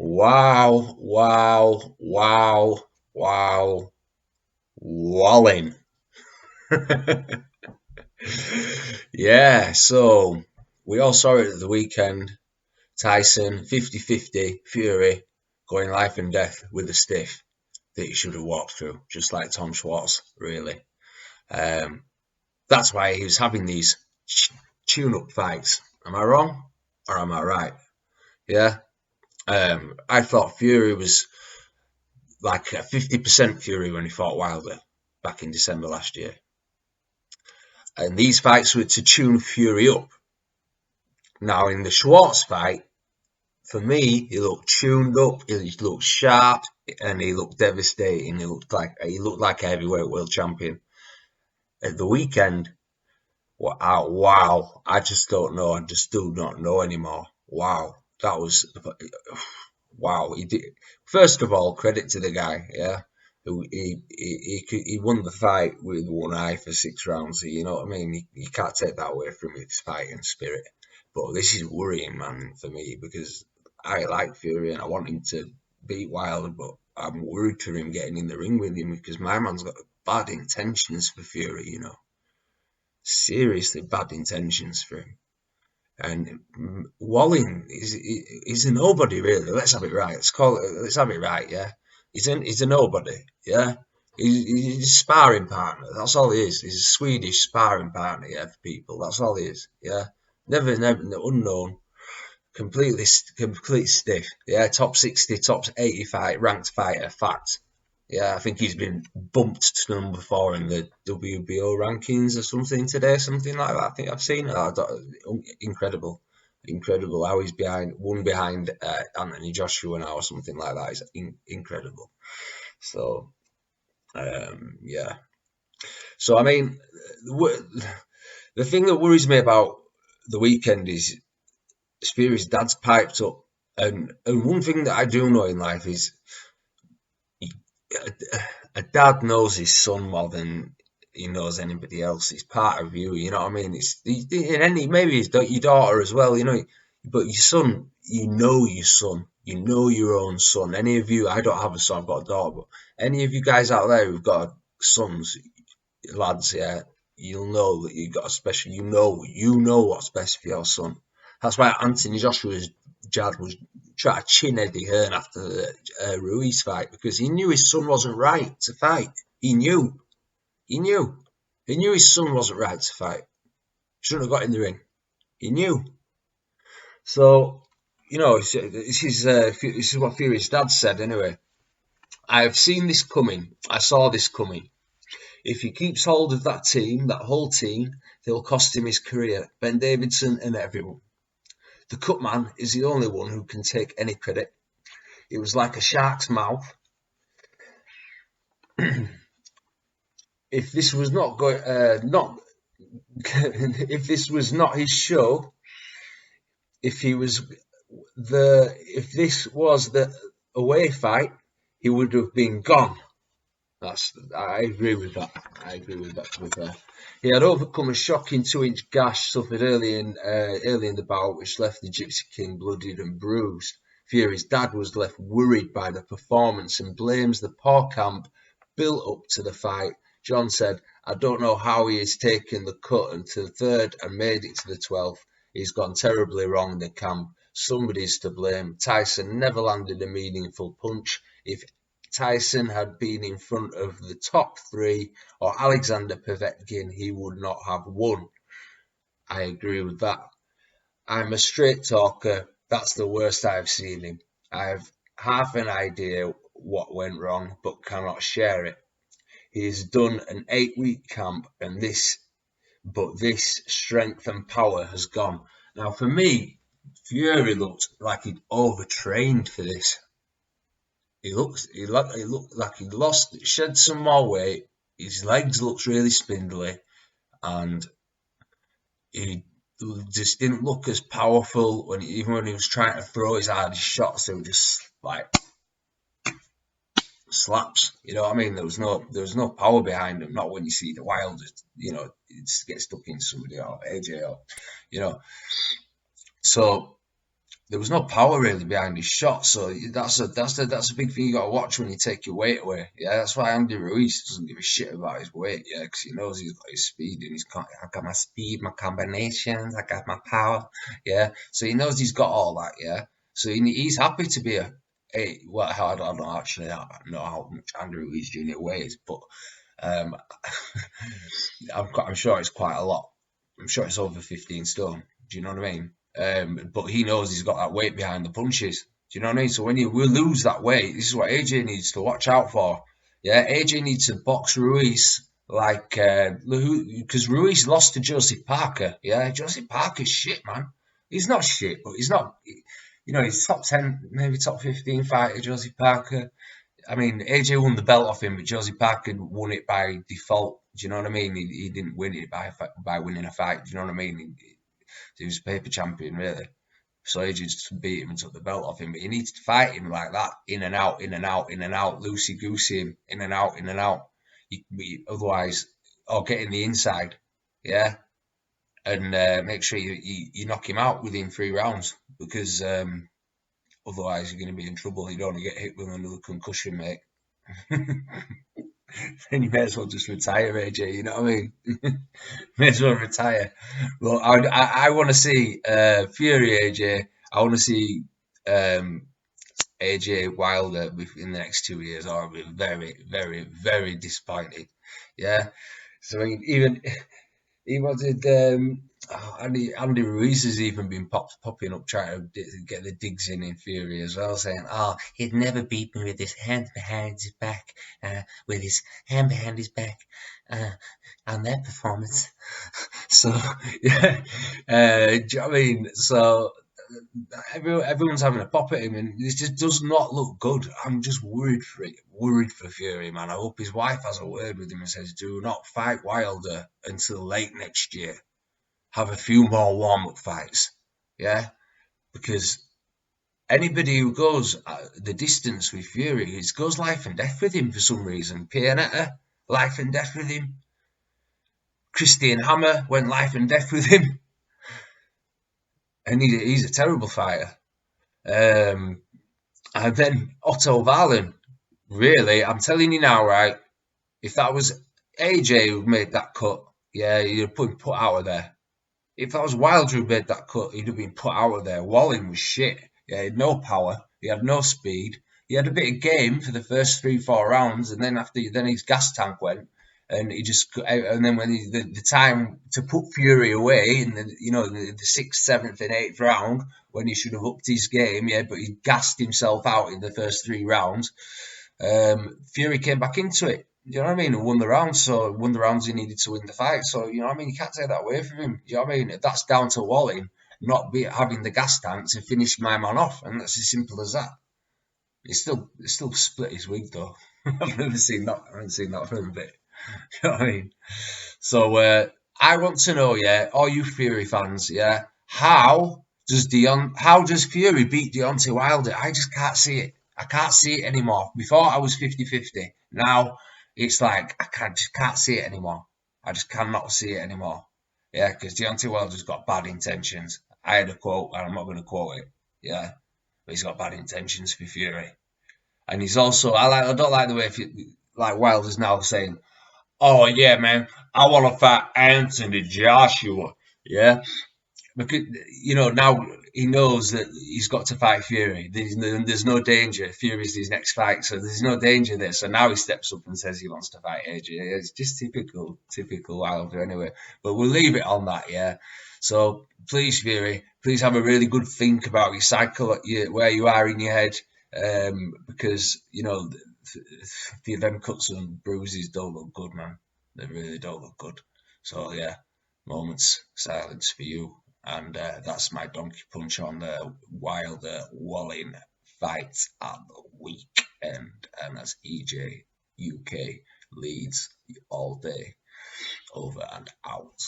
Wow, wow, wow, wow, Wallin. Yeah, so we all saw it at the weekend. Tyson, 50-50, Fury, going life and death with a stiff that he should have walked through, just like Tom Schwartz, really. Um, that's why he was having these tune-up fights. Am I wrong? Or am I right? Yeah. I thought Fury was like a 50% Fury when he fought Wilder back in December last year. And these fights were to tune Fury up. Now, in the Schwartz fight, for me, he looked tuned up, he looked sharp, and he looked devastating. He looked like a heavyweight world champion. At the weekend, wow, I just don't know. I just do not know anymore. Wow, that was wow. He did. First of all, credit to the guy. Yeah, he won the fight with one eye for 6 rounds. You know what I mean? You can't take that away from his fighting spirit. But this is worrying, man, for me because I like Fury and I want him to beat Wilder, but I'm worried for him getting in the ring with him because my man's got bad intentions for Fury. Seriously bad intentions for him. And Walling is a nobody really. Let's have it right. Let's have it right. Yeah, he's a nobody. Yeah, he's a sparring partner. That's all he is. He's a Swedish sparring partner. Yeah, for people. That's all he is. Yeah, never unknown. Complete stiff. Yeah, top 60, top 80 ranked fighter. Fact. Yeah, I think he's been bumped to number 4 in the WBO rankings or something today, something like that. I think I've seen it. Incredible, incredible. How he's one behind Anthony Joshua now or something like that. Is incredible. So yeah. So I mean, the thing that worries me about the weekend is Fury's dad's piped up, and one thing that I do know in life is a dad knows his son more than he knows anybody else. It's part of you, you know what I mean? In any maybe it's your daughter as well, but your son, your son, you know your own son. Any of you, I don't have a son, I've got a daughter, but any of you guys out there who've got sons, lads, yeah, you'll know that you've got a special. You know what's best for your son. That's why Anthony Joshua's dad was trying to chin Eddie Hearn after the Ruiz fight because he knew his son wasn't right to fight. He knew. He knew. He knew his son wasn't right to fight. Shouldn't have got in the ring. He knew. So, this is what Fury's dad said anyway. I have seen this coming. I saw this coming. If he keeps hold of that team, that whole team, they'll cost him his career. Ben Davidson and everyone. The cut man is the only one who can take any credit. It was like a shark's mouth. If this was not going, not if this was not his show, if he was if this was the away fight, he would have been gone. I agree with that. I agree with that. To be fair, he had overcome a shocking 2-inch gash suffered early in the bout, which left the Gypsy King bloodied and bruised. Fury's dad was left worried by the performance and blames the poor camp built up to the fight. John said, "I don't know how he has taken the cut into the third and made it to the 12th. He's gone terribly wrong in the camp. Somebody's to blame. Tyson never landed a meaningful punch. If Tyson had been in front of the top 3 or Alexander Povetkin, he would not have won." I agree with that. I'm a straight talker. That's the worst I've seen him. I have half an idea what went wrong, but cannot share it. He has done an 8-week camp, and this strength and power has gone. Now, for me, Fury looked like he'd overtrained for this. He looked like he shed some more weight. His legs looked really spindly, and he just didn't look as powerful even when he was trying to throw his hardest shots. They were just like slaps. You know what I mean? There was no power behind him. Not when you see the Wild, get stuck in somebody or AJ or you know. So there was no power really behind his shot. So that's a big thing you got to watch when you take your weight away. Yeah, that's why Andy Ruiz doesn't give a shit about his weight. Yeah, because he knows he's got his speed and I got my speed, my combinations, I got my power. Yeah, so he knows he's got all that. Yeah, so he's happy to be well, I don't know actually. I don't know how much Andy Ruiz Jr. weighs, but um, I'm sure it's quite a lot. I'm sure it's over 15 stone. Do you know what I mean? But he knows he's got that weight behind the punches. Do you know what I mean? So when you will lose that weight, this is what AJ needs to watch out for. Yeah, AJ needs to box Ruiz like because Ruiz lost to Joseph Parker. Yeah, Joseph Parker's shit, man. He's not shit, but he's not. You know, he's top 10, maybe top 15 fighter, Joseph Parker. I mean, AJ won the belt off him, but Josie Parker won it by default. Do you know what I mean? He didn't win it by winning a fight. Do you know what I mean? He was a paper champion, really. So AJ just beat him and took the belt off him. But you need to fight him like that, in and out, in and out, in and out, loosey goosey him, in and out, in and out. Otherwise, or get in the inside, yeah, and make sure you knock him out within 3 rounds because otherwise you're going to be in trouble. You don't want to get hit with another concussion, mate. Then you may as well just retire, AJ. You know what I mean? May as well retire. Well, I want to see Fury AJ. I want to see AJ Wilder in the next 2 years. I'll be very, very, very disappointed. Yeah. So even he wanted Andy Ruiz has even been popping up trying to get the digs in Fury as well, saying, "Oh, he'd never beat me with his hand behind his back, with his hand behind his back, on that performance." So yeah, do you know what I mean? So everyone's having a pop at him, and this just does not look good. I'm just worried for Fury, man. I hope his wife has a word with him and says, "Do not fight Wilder until late next year. Have a few more warm-up fights." Yeah, because anybody who goes the distance with Fury, it goes life and death with him for some reason. Pianetta, life and death with him. Christian Hammer went life and death with him, and he's a terrible fighter. And then Otto Wallin, really, I'm telling you now, right? If that was AJ who made that cut, yeah, you'd have been put out of there. If that was Wilder who made that cut, he'd have been put out of there. Wallin was shit. Yeah, he had no power. He had no speed. He had a bit of game for the first 3, 4 rounds, and then his gas tank went, and he just and then when the time to put Fury away in the 6th, 7th, and 8th round when he should have upped his game, yeah, but he gassed himself out in the first 3 rounds. Fury came back into it. You know what I mean? And won the rounds. So won the rounds he needed to win the fight. So you know what I mean? You can't take that away from him. You know what I mean? That's down to Wallin not having the gas tank to finish my man off, and that's as simple as that. He's still split his wig though. I've never seen that. I haven't seen that for a bit. You know what I mean? So I want to know, yeah, all you Fury fans, yeah, how does Fury beat Deontay Wilder? I just can't see it. I can't see it anymore. Before I was 50-50. Now it's like just can't see it anymore. I just cannot see it anymore. Yeah, because Deontay Wilder's got bad intentions. I had a quote, and I'm not going to quote it. Yeah, but he's got bad intentions for Fury, and he's also I don't like the way like Wilder's now saying, "Oh yeah, man, I want to fight Anthony Joshua." Yeah, because now he knows that he's got to fight Fury. There's no danger. Fury's his next fight, so there's no danger there. So now he steps up and says he wants to fight AJ. It's just typical Wilder anyway. But we'll leave it on that, yeah. So please, Fury, please have a really good think about your cycle, where you are in your head, because the event cuts and bruises don't look good, man. They really don't look good. So yeah, moments silence for you. And that's my donkey punch on the Wilder Wallin fight at the weekend. And that's EJ UK leads all day. Over and out.